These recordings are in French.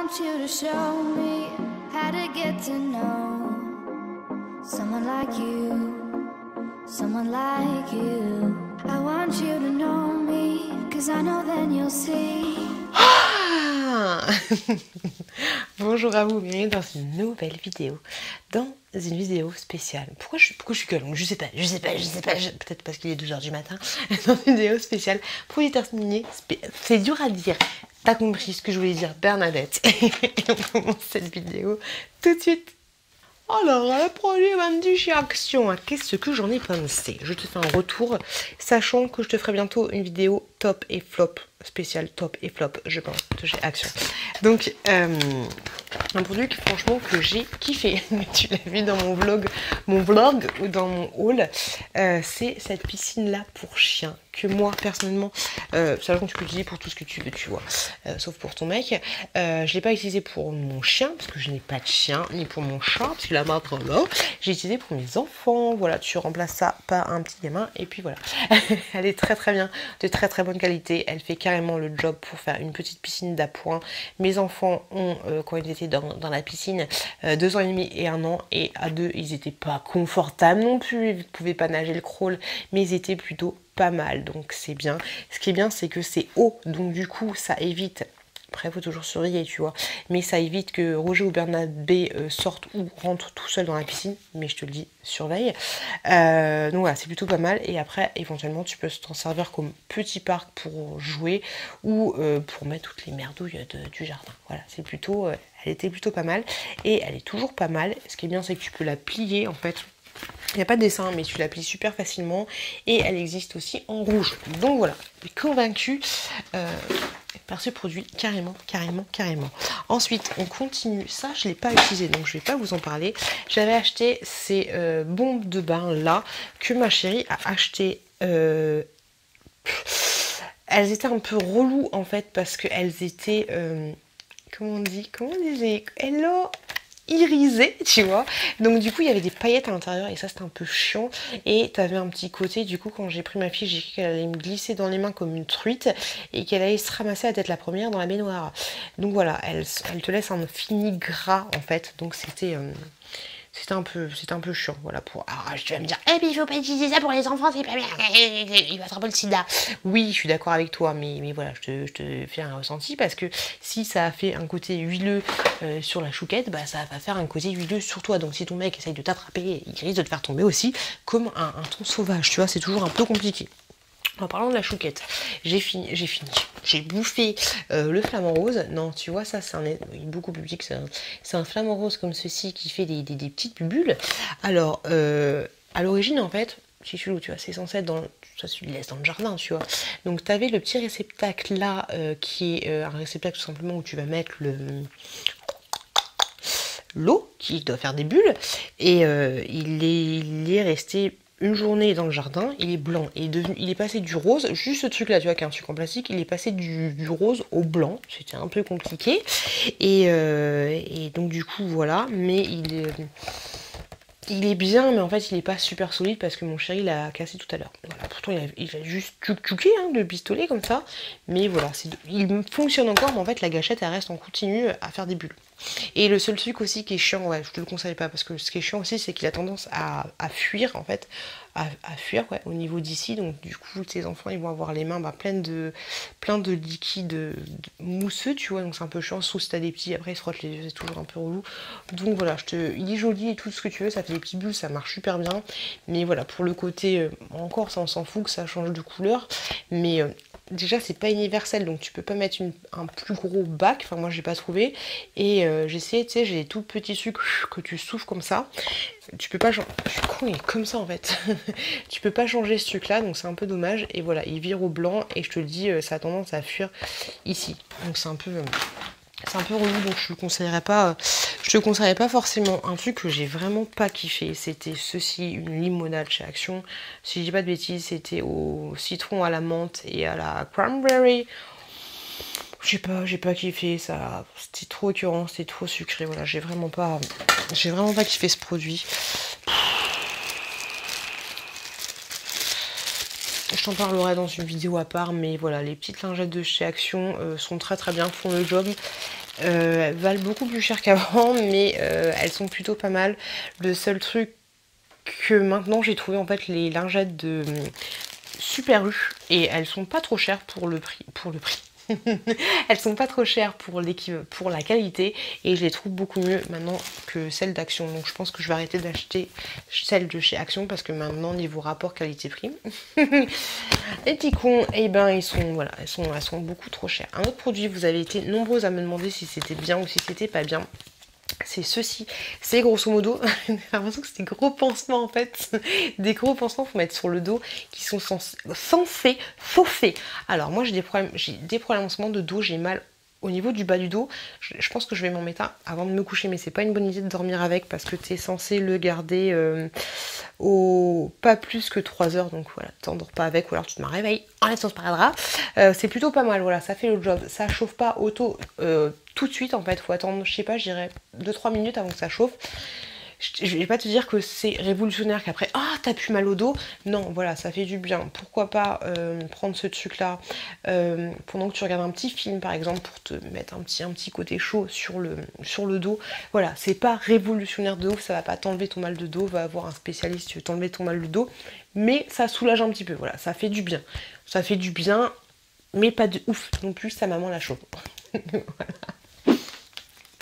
want you to show me how to get to know someone like you, someone like you. I want you to know me, cause I know then you'll see. Bonjour à vous, bienvenue dans une nouvelle vidéo. Dans une vidéo spéciale. Pourquoi je suis que longue? Je sais pas. Peut-être parce qu'il est 2h du matin. Dans une vidéo spéciale pour les terminer. C'est dur à dire. T'as compris ce que je voulais dire, Bernadette. Et on commence cette vidéo tout de suite. Alors, le produit vendu chez Action, qu'est-ce que j'en ai pensé? Je te fais un retour, sachant que je te ferai bientôt une vidéo top et flop, spéciale top et flop, je pense, de chez Action. Donc, un produit que franchement que j'ai kiffé, tu l'as vu dans mon vlog ou dans mon haul, c'est cette piscine là pour chien, que moi personnellement, sachant que tu peux utiliser pour tout ce que tu veux, tu vois, sauf pour ton mec. Je l'ai pas utilisé pour mon chien, parce que je n'ai pas de chien, ni pour mon chat, parce qu'il a marre là. J'ai utilisé pour mes enfants, voilà, tu remplaces ça par un petit gamin, et puis voilà. Elle est très très bien, de très très bonne qualité, elle fait carrément le job pour faire une petite piscine d'appoint. Mes enfants ont, quand ils étaient dans la piscine, 2 ans et demi et 1 an, et à 2, ils étaient pas confortables non plus, ils pouvaient pas nager le crawl, mais ils étaient plutôt pas mal, donc c'est bien. Ce qui est bien, c'est que c'est haut, donc du coup ça évite, après il faut toujours surveiller, tu vois, mais ça évite que Roger ou Bernabé sortent ou rentrent tout seul dans la piscine, mais je te le dis, surveille. Donc voilà, c'est plutôt pas mal, et après éventuellement tu peux t'en servir comme petit parc pour jouer, ou pour mettre toutes les merdouilles du jardin. Voilà, c'est plutôt, elle était plutôt pas mal, et elle est toujours pas mal. Ce qui est bien, c'est que tu peux la plier en fait. Il n'y a pas de dessin, mais tu la plies super facilement, et elle existe aussi en rouge. Donc voilà, je suis convaincue par ce produit, carrément. Ensuite, on continue. Ça, je ne l'ai pas utilisé, donc je ne vais pas vous en parler. J'avais acheté ces bombes de bain là, que ma chérie a acheté. Elles étaient un peu reloues en fait, parce qu'elles étaient... comment on dit hello, irisé, tu vois, donc du coup il y avait des paillettes à l'intérieur, et ça c'était un peu chiant, et t'avais un petit côté, du coup quand j'ai pris ma fille, j'ai cru qu'elle allait me glisser dans les mains comme une truite, et qu'elle allait se ramasser à tête la première dans la baignoire. Donc voilà, elle te laisse un fini gras en fait, donc c'était un peu chiant, voilà. Alors tu vas me dire, eh mais il faut pas utiliser ça pour les enfants, c'est pas bien, il va attraper le sida. Oui, je suis d'accord avec toi, mais voilà, je te fais un ressenti, parce que si ça a fait un côté huileux sur la chouquette, bah ça va faire un côté huileux sur toi. Donc si ton mec essaye de t'attraper, il risque de te faire tomber aussi, comme un thon sauvage, tu vois, c'est toujours un peu compliqué. En parlant de la chouquette, j'ai bouffé le flamant rose. Non, tu vois, ça c'est il est beaucoup plus petit que ça. C'est un flamant rose comme ceci qui fait des petites bulles. Alors, à l'origine, en fait, c'est chelou, tu vois, c'est censé être ça se laisse dans le jardin, tu vois. Donc, tu avais le petit réceptacle là, qui est un réceptacle tout simplement où tu vas mettre l'eau qui doit faire des bulles. Et il est resté une journée dans le jardin, il est blanc, et il est passé du rose, juste ce truc là, tu vois, qui est un truc en plastique, il est passé du rose au blanc, c'était un peu compliqué, et donc du coup voilà, mais il est bien, mais en fait il est pas super solide, parce que mon chéri l'a cassé tout à l'heure. Voilà, pourtant il a juste tchouk-tchouké, hein, de pistolet comme ça, mais voilà, il fonctionne encore, mais en fait la gâchette elle reste en continu à faire des bulles. Et le seul truc aussi qui est chiant, ouais, je te le conseille pas, parce que ce qui est chiant aussi, c'est qu'il a tendance à fuir en fait, à fuir, ouais, au niveau d'ici. Donc du coup tes enfants ils vont avoir les mains pleines de liquide mousseux, tu vois, donc c'est un peu chiant, sauf si t'as des petits, après ils se frottent les yeux, c'est toujours un peu relou. Donc voilà, il est joli et tout ce que tu veux, ça fait des petites bulles, ça marche super bien, mais voilà, pour le côté, encore ça on s'en fout que ça change de couleur, mais déjà c'est pas universel, donc tu peux pas mettre un plus gros bac, enfin moi j'ai pas trouvé, et j'ai essayé, tu sais, j'ai des tout petits trucs que tu souffles comme ça, tu peux pas changer, je suis con, il est comme ça en fait, tu peux pas changer ce truc là, donc c'est un peu dommage, et voilà, il vire au blanc, et je te le dis, ça a tendance à fuir ici, donc c'est un peu relou, donc je te conseillerais pas forcément. Un truc que j'ai vraiment pas kiffé, c'était ceci, une limonade chez Action. Si je dis pas de bêtises, c'était au citron, à la menthe et à la cranberry. J'ai pas kiffé, ça, c'était trop écœurant, c'était trop sucré, voilà, j'ai vraiment pas kiffé ce produit. Je t'en parlerai dans une vidéo à part, mais voilà, les petites lingettes de chez Action sont très très bien, font le job. Elles valent beaucoup plus cher qu'avant, mais elles sont plutôt pas mal. Le seul truc que maintenant j'ai trouvé en fait les lingettes de Super U et elles sont pas trop chères pour le prix. Elles sont pas trop chères pour la qualité et je les trouve beaucoup mieux maintenant que celles d'Action. Donc je pense que je vais arrêter d'acheter celles de chez Action parce que maintenant niveau rapport qualité-prix, les petits cons, et ben ils sont voilà, elles sont beaucoup trop chères. Un autre produit, vous avez été nombreux à me demander si c'était bien ou si c'était pas bien. C'est ceci, c'est grosso modo, j'ai l'impression que c'est des gros pansements en fait, des gros pansements qu'il faut mettre sur le dos qui sont censés chauffer. Alors moi j'ai des problèmes en ce moment de dos, j'ai mal au niveau du bas du dos, je pense que je vais m'en mettre un avant de me coucher, mais c'est pas une bonne idée de dormir avec parce que tu es censé le garder au pas plus que 3 heures, donc voilà, t'endors pas avec ou alors tu te réveilles en laissant ce paradrap. C'est plutôt pas mal, voilà, ça fait le job, ça chauffe pas auto tout de suite en fait, faut attendre, je sais pas, je dirais 2-3 minutes avant que ça chauffe. Je vais pas te dire que c'est révolutionnaire qu'après t'as plus mal au dos, non voilà, ça fait du bien. Pourquoi pas prendre ce truc là pendant que tu regardes un petit film par exemple pour te mettre un petit côté chaud sur le dos. Voilà, c'est pas révolutionnaire de ouf, ça va pas t'enlever ton mal de dos, va avoir un spécialiste qui veut t'enlever ton mal de dos, mais ça soulage un petit peu, voilà, ça fait du bien, mais pas de ouf non plus, sa maman la chaude. Voilà.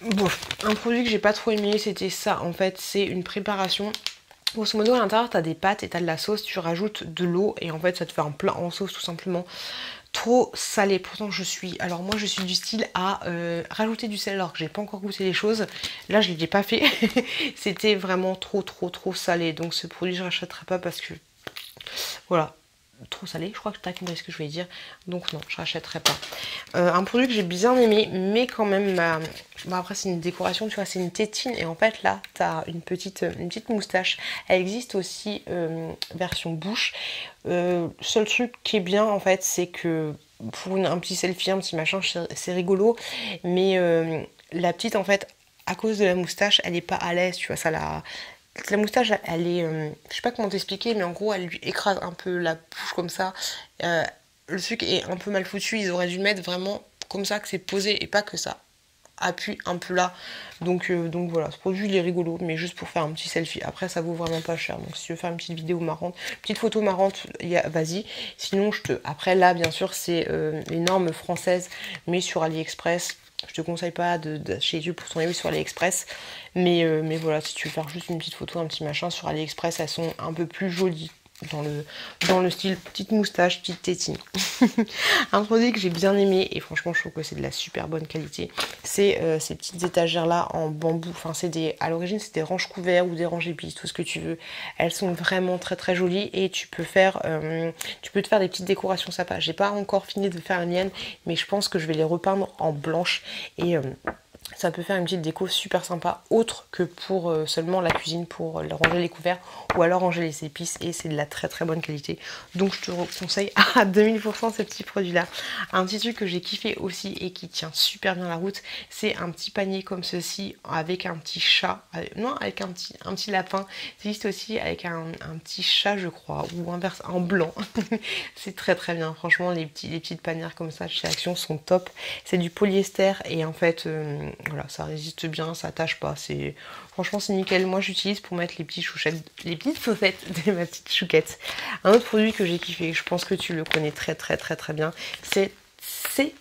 Bon, un produit que j'ai pas trop aimé, c'était ça. En fait, c'est une préparation. Grosso modo, à l'intérieur, t'as des pâtes et t'as de la sauce. Tu rajoutes de l'eau et en fait, ça te fait un plat en sauce tout simplement. Trop salé. Pourtant, alors moi, je suis du style à rajouter du sel alors que j'ai pas encore goûté les choses. Là, je l'ai pas fait. C'était vraiment trop salé. Donc, ce produit, je rachèterai pas parce que voilà. Trop salé, je crois que tu as compris ce que je voulais dire, donc non, je rachèterai pas. Un produit que j'ai bien aimé, mais quand même, bon, après c'est une décoration, tu vois, c'est une tétine, et en fait là, tu as une petite moustache. Elle existe aussi version bouche. Seul truc qui est bien en fait, c'est que pour un petit selfie, un petit machin, c'est rigolo, mais la petite en fait, à cause de la moustache, elle est pas à l'aise, tu vois, la moustache, elle est, je sais pas comment t'expliquer, mais en gros, elle lui écrase un peu la bouche comme ça. Le truc est un peu mal foutu, ils auraient dû le mettre vraiment comme ça, que c'est posé et pas que ça appuie un peu là. Donc voilà, ce produit il est rigolo, mais juste pour faire un petit selfie. Après, ça vaut vraiment pas cher. Donc si tu veux faire une petite vidéo marrante, une petite photo marrante, vas-y. Sinon, après là, bien sûr, c'est les normes françaises, mais sur AliExpress. Je te conseille pas d'acheter YouTube pour ton avis sur AliExpress, mais voilà, si tu veux faire juste une petite photo, un petit machin sur AliExpress, elles sont un peu plus jolies dans le style petite moustache, petite tétine. Un produit que j'ai bien aimé et franchement je trouve que c'est de la super bonne qualité, c'est ces petites étagères là en bambou. Enfin à l'origine c'est des ranges couverts ou des ranges épices, tout ce que tu veux. Elles sont vraiment très jolies et tu peux te faire des petites décorations sympas. J'ai pas encore fini de faire la mienne, mais je pense que je vais les repeindre en blanche et ça peut faire une petite déco super sympa, autre que pour seulement la cuisine, pour ranger les couverts ou alors ranger les épices, et c'est de la très bonne qualité. Donc je te conseille à 2000% ce petit produit là. Un petit truc que j'ai kiffé aussi et qui tient super bien la route, c'est un petit panier comme ceci avec un petit chat, avec un petit lapin. Ça existe aussi avec un petit chat je crois, ou inverse, en blanc. C'est très bien, franchement les petites panières comme ça chez Action sont top. C'est du polyester et en fait voilà, ça résiste bien, ça tâche pas, franchement c'est nickel. Moi j'utilise pour mettre les petites chaussettes de ma petite chouquette. Un autre produit que j'ai kiffé, je pense que tu le connais très bien, c'est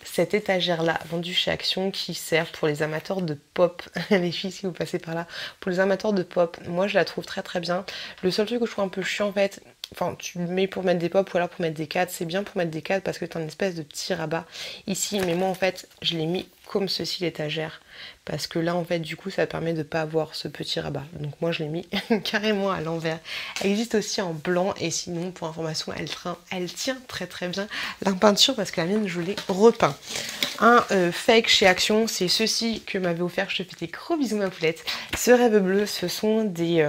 cette étagère là vendue chez Action qui sert pour les amateurs de pop. Les filles, si vous passez par là, pour les amateurs de pop, moi je la trouve très bien. Le seul truc que je trouve un peu chiant en fait, enfin tu le mets pour mettre des pop ou alors pour mettre des cadres, c'est bien pour mettre des cadres parce que tu as une espèce de petit rabat ici, mais moi en fait je l'ai mis comme ceci l'étagère parce que là en fait du coup ça permet de pas avoir ce petit rabat, donc moi je l'ai mis carrément à l'envers. Elle existe aussi en blanc et sinon pour information elle tient très bien la peinture parce que la mienne je l'ai repeint. Un fake chez Action, c'est ceci que m'avait offert, je te fais des gros bisous ma poulette. Ce rêve bleu, ce sont des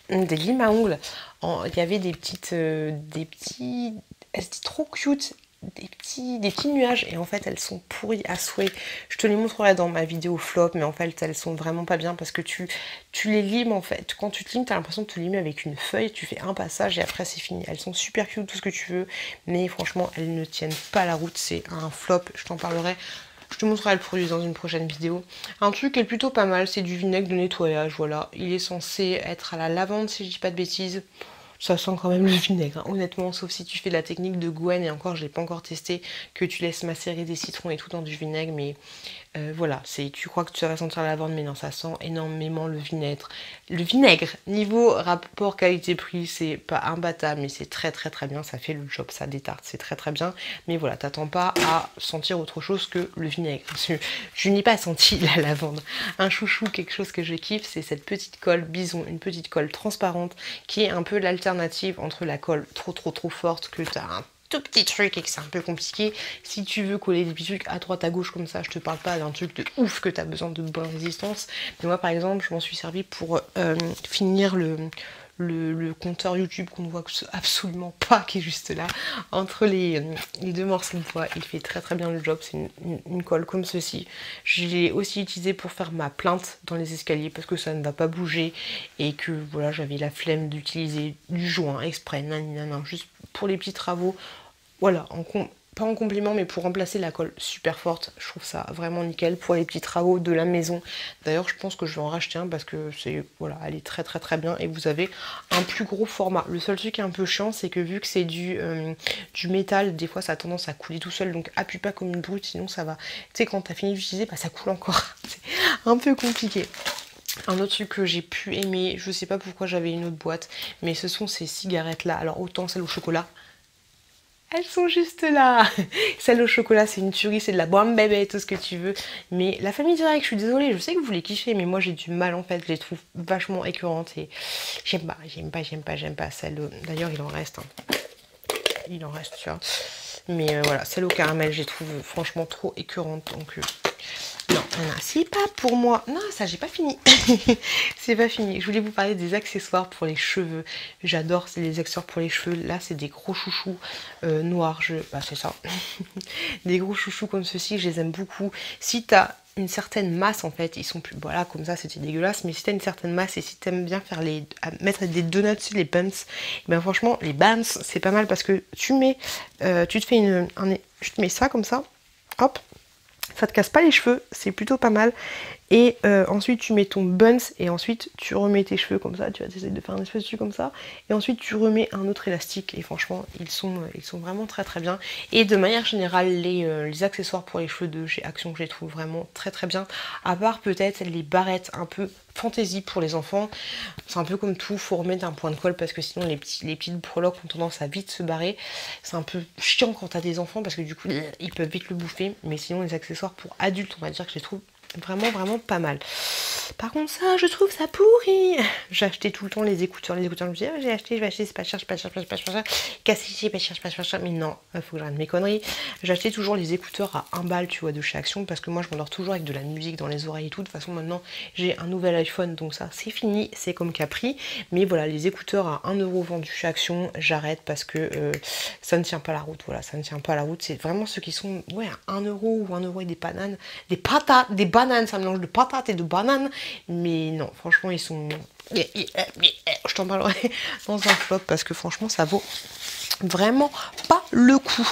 limes à ongles. Il y avait des petits, elles étaient trop cute, des petits nuages et en fait elles sont pourries à souhait. Je te les montrerai dans ma vidéo flop, mais en fait elles sont vraiment pas bien parce que tu les limes en fait. Quand tu te limes, t'as l'impression de te limer avec une feuille, tu fais un passage et après c'est fini. Elles sont super cute, tout ce que tu veux, mais franchement elles ne tiennent pas la route, c'est un flop, je t'en parlerai Je te montrerai le produit dans une prochaine vidéo. Un truc qui est plutôt pas mal, c'est du vinaigre de nettoyage, voilà. Il est censé être à la lavande si je dis pas de bêtises. Ça sent quand même le vinaigre, hein, honnêtement, sauf si tu fais la technique de Gwen, et encore je l'ai pas encore testé, que tu laisses macérer des citrons et tout dans du vinaigre, mais voilà, tu crois que tu vas sentir la lavande, mais non, ça sent énormément le vinaigre. Le vinaigre, niveau rapport qualité-prix, c'est pas imbattable, mais c'est très très très bien, ça fait le job, ça détarte, c'est très très bien, mais voilà, t'attends pas à sentir autre chose que le vinaigre. Je n'ai pas senti la lavande. Un chouchou, quelque chose que je kiffe, c'est cette petite colle Bison, une petite colle transparente, qui est un peu l'alternative entre la colle trop forte que t'as un tout petit truc et que c'est un peu compliqué. Si tu veux coller des petits trucs à droite à gauche comme ça, je te parle pas d'un truc de ouf que tu as besoin de bonne résistance. Mais moi par exemple, je m'en suis servi pour finir le compteur YouTube qu'on ne voit absolument pas, qui est juste là, entre les deux morceaux de bois. Il fait très très bien le job, c'est une colle comme ceci. Je l'ai aussi utilisé pour faire ma plainte dans les escaliers parce que ça ne va pas bouger et que voilà, j'avais la flemme d'utiliser du joint exprès, nanana, juste pour les petits travaux. Voilà, pas en complément, mais pour remplacer la colle super forte, je trouve ça vraiment nickel pour les petits travaux de la maison. D'ailleurs, je pense que je vais en racheter un parce que c'est, voilà, elle est très très très bien et vous avez un plus gros format. Le seul truc qui est un peu chiant, c'est que vu que c'est du métal, des fois ça a tendance à couler tout seul, donc appuie pas comme une brute, sinon ça va. Tu sais, quand t'as fini d'utiliser, bah, ça coule encore. C'est un peu compliqué. Un autre truc que j'ai pu aimer, je sais pas pourquoi j'avais une autre boîte, mais ce sont ces cigarettes là. Alors autant celle au chocolat, elles sont juste là. Celle au chocolat, c'est une tuerie, c'est de la bonne bébé, tout ce que tu veux. Mais la famille directe, je suis désolée, je sais que vous les kiffez, mais moi j'ai du mal en fait, je les trouve vachement écœurantes et j'aime pas celle. D'ailleurs, il en reste. Hein. Il en reste, tu vois. Mais voilà, celle au caramel, je les trouve franchement trop écœurantes. Donc non, c'est pas pour moi. Non, ça j'ai pas fini. C'est pas fini. Je voulais vous parler des accessoires pour les cheveux. J'adore, c'est les accessoires pour les cheveux. Là, c'est des gros chouchous noirs. Bah, c'est ça. Des gros chouchous comme ceci, je les aime beaucoup. Si t'as une certaine masse, en fait, ils sont plus... Voilà, comme ça, c'était dégueulasse. Mais si t'as une certaine masse et si t'aimes bien faire mettre des donuts, les buns, ben franchement, les buns, c'est pas mal parce que tu te fais je te mets ça comme ça. Hop. Ça te casse pas les cheveux, c'est plutôt pas mal. Et ensuite tu mets ton buns et ensuite tu remets tes cheveux comme ça, tu vas essayer de faire un espèce de truc comme ça. Et ensuite tu remets un autre élastique et franchement ils sont vraiment très très bien. Et de manière générale les accessoires pour les cheveux de chez Action, je les trouve vraiment très très bien. À part peut-être les barrettes un peu fantaisie pour les enfants. C'est un peu comme tout, faut remettre un point de colle parce que sinon les petites breloques ont tendance à vite se barrer. C'est un peu chiant quand t'as des enfants parce que du coup ils peuvent vite le bouffer. Mais sinon les accessoires pour adultes, on va dire que je les trouve vraiment pas mal. Par contre ça, je trouve ça pourri. J'ai acheté tout le temps les écouteurs, je me dis ah, je vais acheter, c'est pas cher, cassé, c'est pas cher, mais non, faut que j'arrête mes conneries. J'ai acheté toujours les écouteurs à 1 balle, tu vois, de chez Action, parce que moi je m'endors toujours avec de la musique dans les oreilles et tout. De toute façon maintenant j'ai un nouvel iPhone, donc ça c'est fini, c'est comme Capri. Mais voilà, les écouteurs à 1 € vendus chez Action, j'arrête parce que ça ne tient pas la route, voilà, ça ne tient pas la route. C'est vraiment ceux qui sont ouais, à 1 € ou 1 € et des bananes, des patates, des bananes, ça mélange de patates et de bananes. Mais non, franchement, ils sont... Je t'en parlerai dans un flop parce que franchement, ça vaut vraiment pas le coup.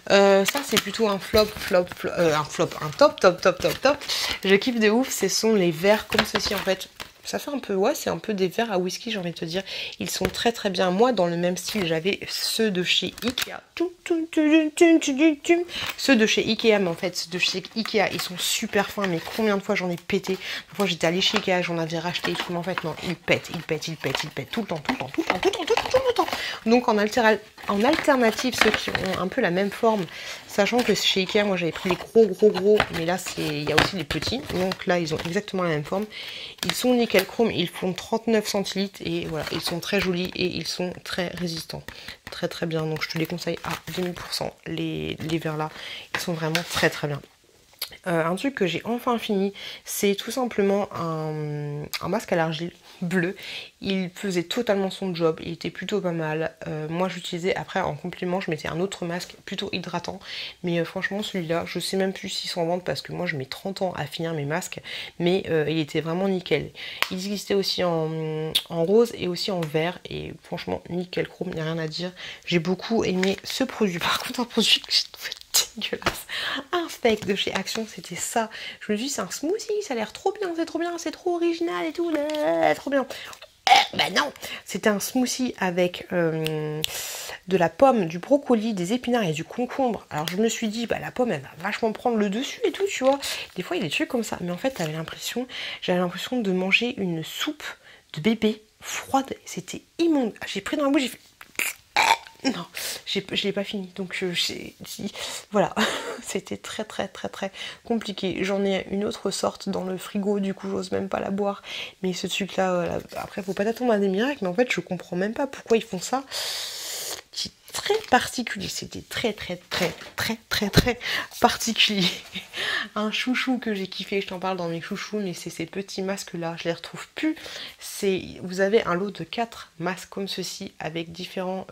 Ça, c'est plutôt un un top. Je kiffe de ouf, ce sont les verres comme ceci en fait. Ça fait un peu, ouais, c'est un peu des verres à whisky, j'ai envie de te dire. Ils sont très très bien. Moi, dans le même style, j'avais ceux de chez Ikea. Ceux de chez Ikea, mais en fait, ceux de chez Ikea, ils sont super fins. Mais combien de fois j'en ai pété? Une fois, j'étais allée chez Ikea, j'en avais racheté et tout. Mais en fait, non, ils pètent tout le temps. Donc, en alternative, ceux qui ont un peu la même forme, sachant que chez Ikea, moi, j'avais pris les gros. Mais là, il y a aussi les petits. Donc là, ils ont exactement la même forme. Ils sont nickel chrome, ils font 39 centilitres et voilà, ils sont très jolis et ils sont très résistants. Très très bien, donc je te les conseille à 2000%. Les verres là, ils sont vraiment très très bien. Un truc que j'ai enfin fini, c'est tout simplement un masque à l'argile bleu. Il faisait totalement son job, il était plutôt pas mal. Moi j'utilisais après en complément, je mettais un autre masque plutôt hydratant. Mais franchement celui-là, je sais même plus s'ils sont en vente parce que moi je mets 30 ans à finir mes masques. Mais il était vraiment nickel. Il existait aussi en rose et aussi en vert. Et franchement nickel chrome, il n'y a rien à dire. J'ai beaucoup aimé ce produit. Par contre un produit que j'ai trouvé dégueulasse. Un fake de chez Action, c'était ça. Je me suis dit, c'est un smoothie, ça a l'air trop bien, c'est trop original et tout, trop bien. Bah non, c'était un smoothie avec de la pomme, du brocoli, des épinards et du concombre. Alors je me suis dit, bah la pomme elle va vachement prendre le dessus et tout, tu vois. Des fois il y a des trucs comme ça, mais en fait j'avais l'impression de manger une soupe de bébé froide. C'était immonde. J'ai pris dans la bouche, j'ai fait... Non, je l'ai pas fini, donc voilà, c'était très compliqué. J'en ai une autre sorte dans le frigo, du coup j'ose même pas la boire. Mais ce truc là, après faut pas t'attendre à des miracles, mais en fait je comprends même pas pourquoi ils font ça. C'est très particulier, c'était très particulier. Un chouchou que j'ai kiffé, je t'en parle dans mes chouchous, mais c'est ces petits masques là, je les retrouve plus. Vous avez un lot de 4 masques comme ceci avec différents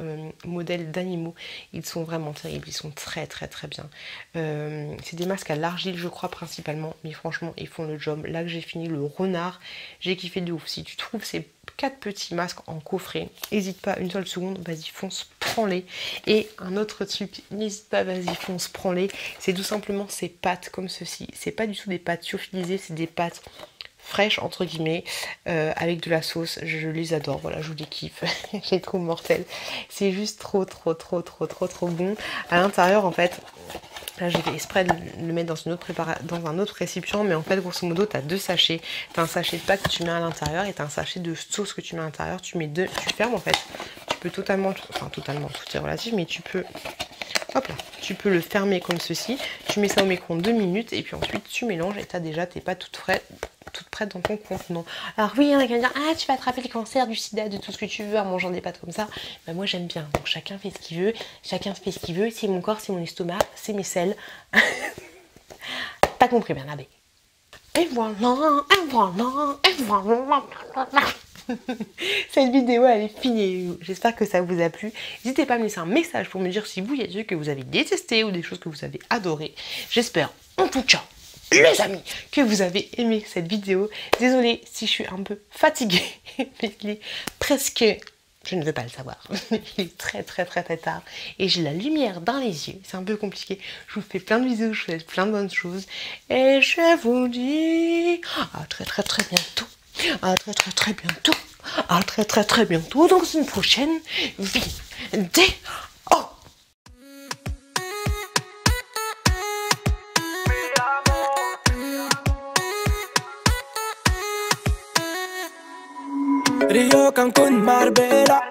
modèles d'animaux. Ils sont vraiment terribles, ils sont très bien. C'est des masques à l'argile je crois principalement, mais franchement ils font le job. Là que j'ai fini le renard, j'ai kiffé de ouf. Si tu trouves ces 4 petits masques en coffret, n'hésite pas une seule seconde, vas-y fonce, prends-les. Et un autre truc, n'hésite pas, vas-y fonce, prends-les. C'est tout simplement ces pâtes comme ceci. C'est pas du tout des pâtes lyophilisées, c'est des pâtes fraîches entre guillemets avec de la sauce. Je les adore, voilà, je les kiffe. Je les trouve mortels. C'est juste trop bon. À l'intérieur en fait, là j'ai fait exprès de le mettre dans un autre récipient, mais en fait grosso modo tu as 2 sachets. Tu as un sachet de pâtes que tu mets à l'intérieur et tu as un sachet de sauce que tu mets à l'intérieur. Tu fermes en fait. Tu peux totalement, tout est relatif, mais tu peux, hop là, tu peux le fermer comme ceci. Tu mets ça au micro-ondes 2 minutes et puis ensuite tu mélanges et tu as déjà tes pâtes toutes prêtes dans ton contenant. Alors oui, il y en a qui vont dire, ah tu vas attraper le cancer, du sida, de tout ce que tu veux en mangeant des pâtes comme ça. Bah moi j'aime bien, donc chacun fait ce qu'il veut, c'est mon corps, c'est mon estomac, c'est mes selles. T'as compris Bernabé. Et voilà. Cette vidéo elle est finie, j'espère que ça vous a plu. N'hésitez pas à me laisser un message pour me dire si vous, il y a des trucs que vous avez détesté ou des choses que vous avez adoré. J'espère en tout cas, les amis, que vous avez aimé cette vidéo. Désolée si je suis un peu fatiguée, mais il est presque... Je ne veux pas le savoir. Il est très tard et j'ai la lumière dans les yeux. C'est un peu compliqué. Je vous fais plein de bisous, je vous fais plein de bonnes choses. Et je vous dis à très bientôt. À très bientôt. À très bientôt dans une prochaine vidéo. Rio, Cancun, Marbella.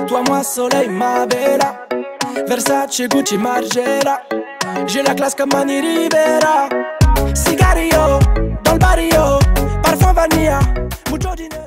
Toi, moi, soleil, ma bella. Versace, Gucci, Margiela. J'ai la classe comme Manny Rivera. Cigarillo, dans le barrio. Parfum vanilla, mucho dinero.